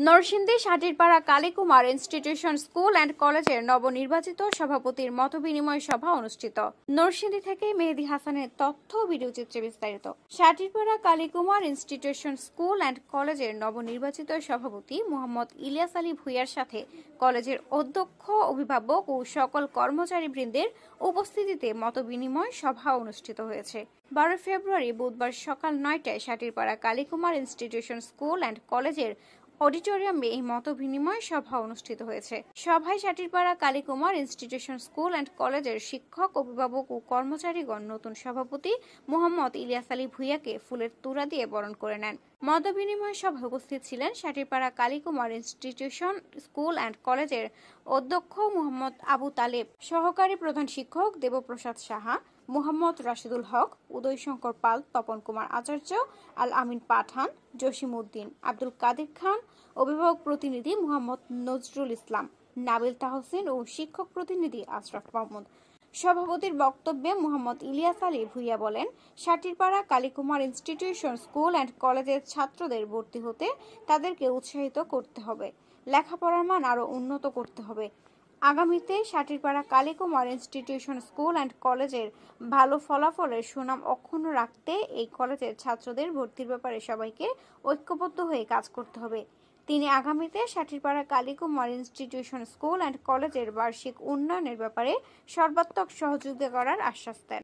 Narsingdi Satirpara Kalikumar institution school and কলেজের নবনির্বাচিত সভাপতির মতবিনিময় সভা অনুষ্ঠিত। নরসিংদী থেকে মেহেদী হাসানের তথ্য ভিডিও চিত্রে বিস্তারিত। Satirpara Kalikumar institution school and কলেজের নবনির্বাচিত সভাপতি মোহাম্মদ ইলিয়াস আলী ভূঁইয়ার সাথে কলেজের অধ্যক্ষ, অভিভাবক ও সকল কর্মচারীবৃন্দের উপস্থিতিতে মতবিনিময় সভা অনুষ্ঠিত হয়েছে। 12 ফেব্রুয়ারি বুধবার সকাল 9টায় Satirpara Kalikumar institution school and কলেজের অডিটোরিয়ামে এই মতবিনিময় সভা অনুষ্ঠিত হয়েছে। সভায় Satirpara Kalikumar institution school and কলেজের শিক্ষক, অভিভাবক ও কর্মচারীগণ নতুন সভাপতি মোহাম্মদ ইলিয়াস আলী ভূঁইয়াকে ফুলের তোড়া দিয়ে বরণ করে নেন। মতবিনিময় সভায় উপস্থিত ছিলেন Satirpara Kalikumar institution school and কলেজের অধ্যক্ষ মোহাম্মদ আবু তালেব, সহকারী প্রধান শিক্ষক দেবপ্রসাদ সাহা, মোহাম্মদ রাশিদুল হক, উদয়শঙ্কর পাল, তপন কুমার আচার্য, আল আমিন পাঠান, জসিম উদ্দিন, আব্দুল কাদের খান, অভিভাবক প্রতিনিধি মোহাম্মদ নজরুল ইসলাম, নাবিল তাহসিন ও শিক্ষক প্রতিনিধি আশরাফ মাহমুদ। সভাপতির বক্তব্যে মোহাম্মদ ইলিয়াস আলী ভূঁইয়া বলেন, Satirpara Kalikumar institution school and কলেজের ছাত্রদের ভর্তি হতে তাদেরকে উৎসাহিত করতে হবে, লেখাপড়ার মান আরও উন্নত করতে হবে। আগামীতে Satirpara Kalikumar institution school and কলেজের ভালো ফলাফলের সুনাম অক্ষুণ্ণ রাখতে এই কলেজের ছাত্রদের ভর্তির ব্যাপারে সবাইকে ঐক্যবদ্ধ হয়ে কাজ করতে হবে। তিনি আগামীতে Satirpara Kalikumar institution school and কলেজের বার্ষিক উন্নয়নের ব্যাপারে সর্বাত্মক সহযোগিতা করার আশ্বাস দেন।